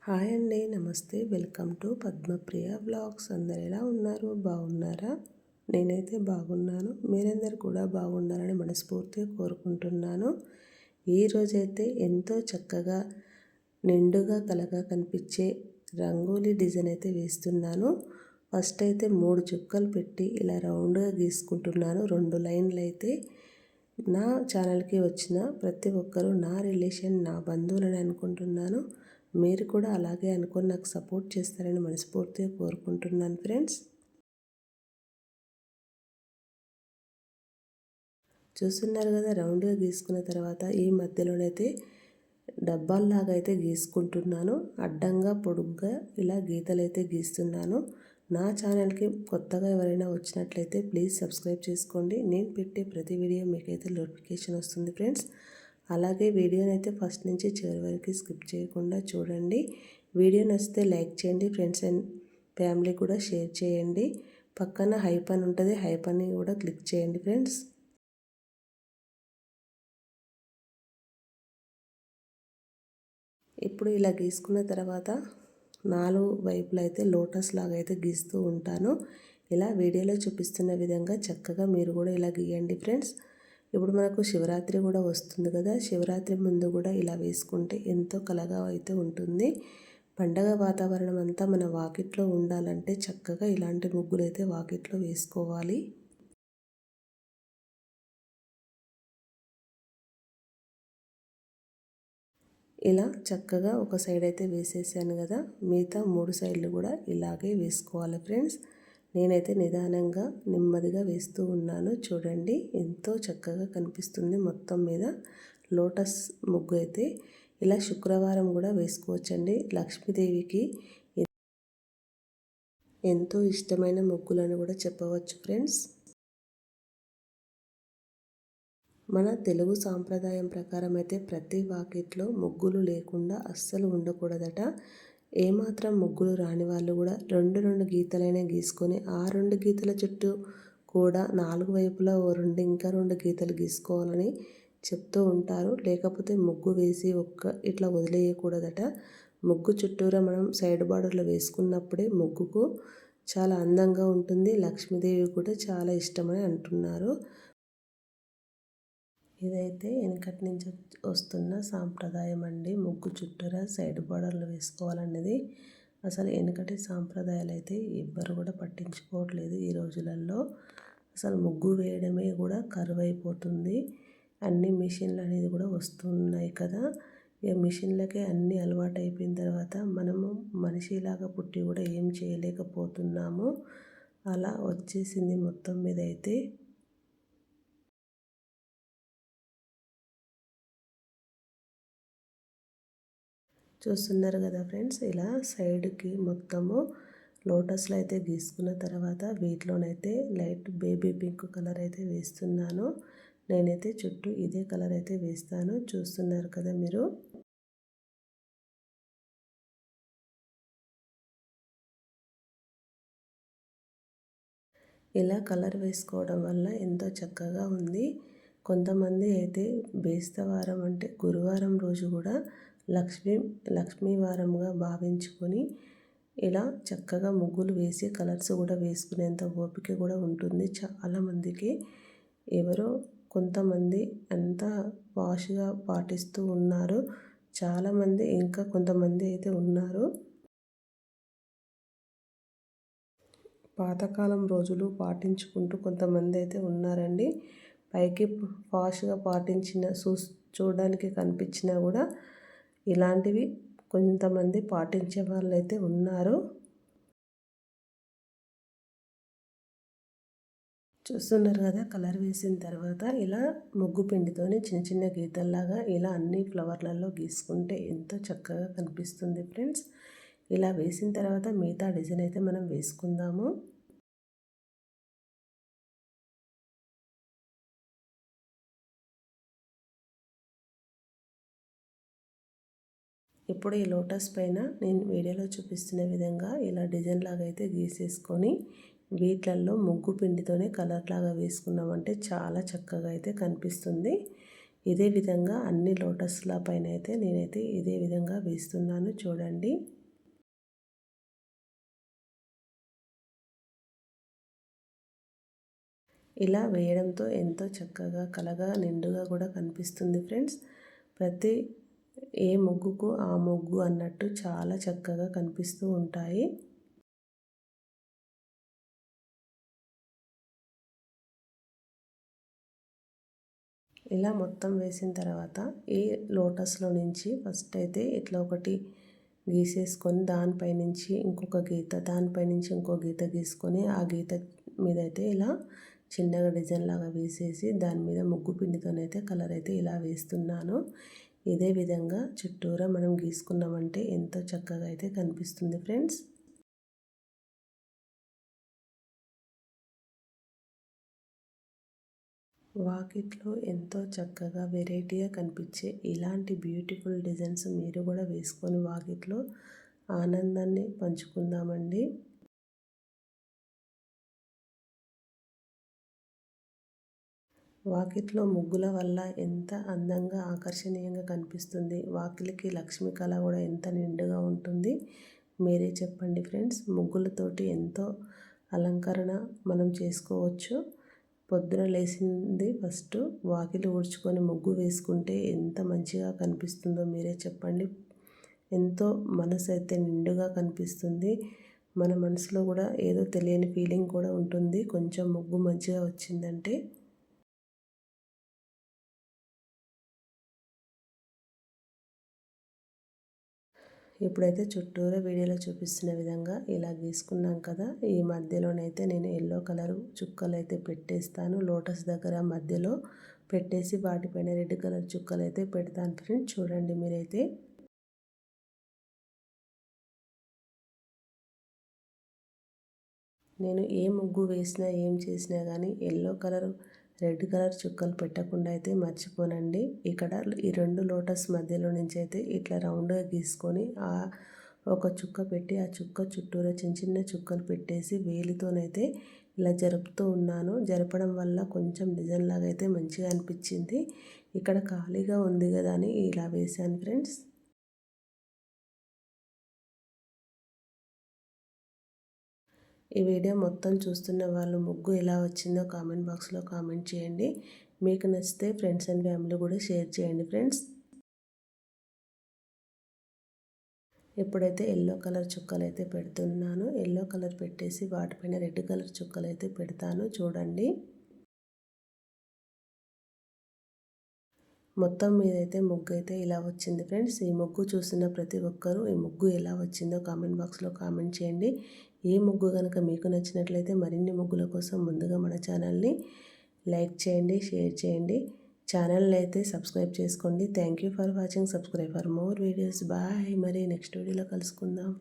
Hi అండి, నమస్తే. Welcome to Padmapriya vlogs. అందరు ఎలా ఉన్నారు? బాగున్నారా? నేనైతే బాగున్నాను. మీరందరూ కూడా బాగుండాలని మనస్ఫూర్తిగా కోరుకుంటున్నాను. ఈరోజైతే ఎంతో చక్కగా నిండుగా కలగా కనిపించే రంగోలీ డిజైన్ అయితే వేస్తున్నాను. ఫస్ట్ అయితే 3 చుక్కలు పెట్టి ఇలా రౌండ్గా గీసుకుంటున్నాను. 2 లైన్లు అయితే. నా ఛానల్కి వచ్చిన ప్రతి ఒక్కరూ నా రిలేషన్, నా బంధువులని అనుకుంటున్నాను. మీరు కూడా అలాగే అనుకొని నాకు సపోర్ట్ చేస్తారని మనస్ఫూర్తిగా కోరుకుంటున్నాను ఫ్రెండ్స్. చూస్తున్నారు కదా, రౌండ్గా గీసుకున్న తర్వాత ఈ మధ్యలోనైతే డబ్బాల్లాగా అయితే గీసుకుంటున్నాను. అడ్డంగా పొడుగ్గా ఇలా గీతలు అయితే గీస్తున్నాను. నా ఛానల్కి కొత్తగా ఎవరైనా వచ్చినట్లయితే ప్లీజ్ సబ్స్క్రైబ్ చేసుకోండి. నేను పెట్టే ప్రతి వీడియో మీకైతే నోటిఫికేషన్ వస్తుంది ఫ్రెండ్స్. అలాగే వీడియోనైతే ఫస్ట్ నుంచి చివరి వరకు స్కిప్ చేయకుండా చూడండి. వీడియో నచ్చితే లైక్ చేయండి. ఫ్రెండ్స్ అండ్ ఫ్యామిలీ కూడా షేర్ చేయండి. పక్కన హైప్ అని ఉంటుంది, హైప్ అని కూడా క్లిక్ చేయండి ఫ్రెండ్స్. ఇప్పుడు ఇలా గీసుకున్న తర్వాత 4 వైపులు అయితే లోటస్ లాగా అయితే గీస్తూ ఉంటాను. ఇలా వీడియోలో చూపిస్తున్న విధంగా చక్కగా మీరు కూడా ఇలా గీయండి ఫ్రెండ్స్. ఇప్పుడు మనకు శివరాత్రి కూడా వస్తుంది కదా, శివరాత్రి ముందు కూడా ఇలా వేసుకుంటే ఎంతో కలగా అయితే ఉంటుంది. పండగ వాతావరణం అంతా మన వాకిట్లో ఉండాలంటే చక్కగా ఇలాంటి ముగ్గులు అయితే వాకిట్లో వేసుకోవాలి. ఇలా చక్కగా ఒక సైడ్ అయితే వేసేసాను కదా, మిగతా 3 సైడ్లు కూడా ఇలాగే వేసుకోవాలి ఫ్రెండ్స్. నేనైతే నిదానంగా నెమ్మదిగా వేస్తూ ఉన్నాను. చూడండి ఎంతో చక్కగా కనిపిస్తుంది మొత్తం మీద లోటస్ ముగ్గు అయితే. ఇలా శుక్రవారం కూడా వేసుకోవచ్చండి. లక్ష్మీదేవికి ఎంతో ఇష్టమైన ముగ్గులను కూడా చెప్పవచ్చు ఫ్రెండ్స్. మన తెలుగు సాంప్రదాయం ప్రకారం అయితే ప్రతి వాకిట్లో ముగ్గులు లేకుండా అస్సలు ఉండకూడదట. ఏమాత్రం ముగ్గులు రాని వాళ్ళు కూడా 2 గీతలైనా గీసుకొని ఆ 2 గీతల చుట్టూ కూడా 4 వైపులా ఓ 2 ఇంకా 2 గీతలు గీసుకోవాలని చెప్తూ ఉంటారు. లేకపోతే ముగ్గు వేసి ఇట్లా వదిలేయకూడదట. ముగ్గు చుట్టూరా మనం సైడ్ బార్డర్లో వేసుకున్నప్పుడే ముగ్గుకు చాలా అందంగా ఉంటుంది. లక్ష్మీదేవి కూడా చాలా ఇష్టమని అంటున్నారు. ఇదైతే వెనకటి నుంచి వస్తున్న సాంప్రదాయం అండి. ముగ్గు చుట్టూరా సైడ్ బార్డర్లు వేసుకోవాలన్నది అసలు వెనకటి సాంప్రదాయాలు అయితే ఎవ్వరు కూడా పట్టించుకోవట్లేదు ఈ రోజులలో. అసలు ముగ్గు వేయడమే కూడా కరువైపోతుంది. అన్ని మిషన్లు అనేది కూడా వస్తున్నాయి కదా. ఇక మిషన్లకే అన్నీ అలవాటు అయిపోయిన తర్వాత మనము మనిషిలాగా పుట్టి కూడా ఏం చేయలేకపోతున్నాము. అలా వచ్చేసింది మొత్తం మీద అయితే. చూస్తున్నారు కదా ఫ్రెండ్స్, ఇలా సైడ్కి మొత్తము లోటస్లో అయితే గీసుకున్న తర్వాత వీటిలోనైతే లైట్ బేబీ పింక్ కలర్ అయితే వేస్తున్నాను. నేనైతే చుట్టూ ఇదే కలర్ అయితే వేస్తాను. చూస్తున్నారు కదా మీరు. ఇలా కలర్ వేసుకోవడం వల్ల ఎంతో చక్కగా ఉంది. కొంతమంది అయితే బేస్తవారం అంటే గురువారం రోజు కూడా లక్ష్మీవారంగా భావించుకొని ఇలా చక్కగా ముగ్గులు వేసి కలర్స్ కూడా వేసుకునేంత ఓపిక కూడా ఉంటుంది చాలామందికి. ఎవరో కొంతమంది అంతా వాష్గా పాటిస్తూ ఉన్నారు. చాలామంది ఇంకా కొంతమంది అయితే ఉన్నారు పాతకాలం రోజులు పాటించుకుంటూ కొంతమంది అయితే ఉన్నారండి. పైకి ఫాస్ట్గా పాటించిన చూడడానికి కనిపించినా కూడా ఇలాంటివి కొంతమంది పాటించే వాళ్ళు అయితే ఉన్నారు. చూస్తున్నారు కదా, కలర్ వేసిన తర్వాత ఇలా ముగ్గు పిండితోని చిన్న చిన్న గీతల్లాగా ఇలా అన్ని ఫ్లవర్లలో గీసుకుంటే ఎంతో చక్కగా కనిపిస్తుంది ఫ్రెండ్స్. ఇలా వేసిన తర్వాత మిగతా డిజైన్ అయితే మనం వేసుకుందాము. ఇప్పుడు ఈ లోటస్ పైన నేను వీడియోలో చూపిస్తున్న విధంగా ఇలా డిజైన్ లాగా అయితే గీసేసుకొని వీటిల్లో ముగ్గు పిండితోనే కలర్ లాగా వేసుకున్నామంటే చాలా చక్కగా అయితే కనిపిస్తుంది. ఇదే విధంగా అన్ని లోటస్ల పైన అయితే నేనైతే ఇదే విధంగా వేస్తున్నాను చూడండి. ఇలా వేయడంతో ఎంతో చక్కగా కలగా నిండుగా కూడా కనిపిస్తుంది ఫ్రెండ్స్. ప్రతి ఏ ముగ్గుకు ఆ ముగ్గు అన్నట్టు చాలా చక్కగా కనిపిస్తూ ఉంటాయి. ఇలా మొత్తం వేసిన తర్వాత ఈ లోటస్లో నుంచి ఫస్ట్ అయితే ఇట్లా ఒకటి గీసేసుకొని దానిపై నుంచి ఇంకొక గీత, దానిపై నుంచి ఇంకో గీత గీసుకొని ఆ గీత మీద అయితే ఇలా చిన్నగా డిజైన్ లాగా వేసేసి దాని మీద ముగ్గు పిండితోనైతే కలర్ అయితే ఇలా వేస్తున్నాను. ఇదే విధంగా చుట్టూరా మనం గీసుకున్నామంటే ఎంతో చక్కగా అయితే కనిపిస్తుంది ఫ్రెండ్స్. వాకిట్లో ఎంతో చక్కగా వెరైటీగా కనిపించే ఇలాంటి బ్యూటిఫుల్ డిజైన్స్ మీరు కూడా వేసుకొని వాకిట్లో ఆనందాన్ని పంచుకుందామండి. వాకిట్లో ముగ్గుల వల్ల ఎంత అందంగా ఆకర్షణీయంగా కనిపిస్తుంది. వాకిలికి లక్ష్మీ కళ కూడా ఎంత నిండుగా ఉంటుంది. మీరే చెప్పండి ఫ్రెండ్స్. ముగ్గులతోటి ఎంతో అలంకరణ మనం చేసుకోవచ్చు. పొద్దున లేచింది ఫస్ట్ వాకిలి ఊడ్చుకొని ముగ్గు వేసుకుంటే ఎంత మంచిగా కనిపిస్తుందో మీరే చెప్పండి. ఎంతో మనసు అయితే నిండుగా కనిపిస్తుంది. మన మనసులో కూడా ఏదో తెలియని ఫీలింగ్ కూడా ఉంటుంది కొంచెం ముగ్గు మంచిగా వచ్చిందంటే. ఇప్పుడైతే చుట్టూరా వీడియోలో చూపిస్తున్న విధంగా ఇలా గీసుకున్నాం కదా. ఈ మధ్యలోనైతే నేను ఎల్లో కలర్ చుక్కలు అయితే పెట్టేస్తాను. లోటస్ దగ్గర మధ్యలో పెట్టేసి వాటిపైన రెడ్ కలర్ చుక్కలు అయితే పెడతాను ఫ్రెండ్స్. చూడండి మీరైతే. నేను ఏ ముగ్గు వేసినా ఏం చేసినా కానీ ఎల్లో కలర్ రెడ్ కలర్ చుక్కలు పెట్టకుండా అయితే మర్చిపోనండి. ఇక్కడ ఈ రెండు లోటస్ మధ్యలో నుంచి అయితే ఇట్లా రౌండ్గా గీసుకొని ఒక చుక్క పెట్టి ఆ చుక్క చుట్టూరా చిన్న చిన్న చుక్కలు పెట్టేసి వేలితోనైతే ఇలా జరుపుతూ ఉన్నాను. జరపడం వల్ల కొంచెం డిజైన్ లాగా అయితే మంచిగా అనిపించింది. ఇక్కడ ఖాళీగా ఉంది కదా అని ఇలా వేశాను ఫ్రెండ్స్. ఈ వీడియో మొత్తం చూస్తున్న వాళ్ళు ముగ్గు ఎలా వచ్చిందో కామెంట్ బాక్స్లో కామెంట్ చేయండి. మీకు నచ్చితే ఫ్రెండ్స్ అండ్ ఫ్యామిలీ కూడా షేర్ చేయండి ఫ్రెండ్స్. ఇప్పుడైతే ఎల్లో కలర్ చుక్కలు అయితే పెడుతున్నాను. ఎల్లో కలర్ పెట్టేసి వాటిపైన రెడ్ కలర్ చుక్కలు అయితే పెడతాను చూడండి. మొత్తం మీదైతే ముగ్గు అయితే ఇలా వచ్చింది ఫ్రెండ్స్. ఈ ముగ్గు చూసిన ప్రతి ఒక్కరూ ఈ ముగ్గు ఎలా వచ్చిందో కామెంట్ బాక్స్లో కామెంట్ చేయండి. ఈ ముగ్గు కనుక మీకు నచ్చినట్లయితే మరిన్ని ముగ్గుల కోసం ముందుగా మన ఛానల్ని లైక్ చేయండి, షేర్ చేయండి. ఛానల్ని అయితే సబ్స్క్రైబ్ చేసుకోండి. Thank you for watching. Subscribe for more videos. Bye. మరి నెక్స్ట్ వీడియోలో కలుసుకుందాం.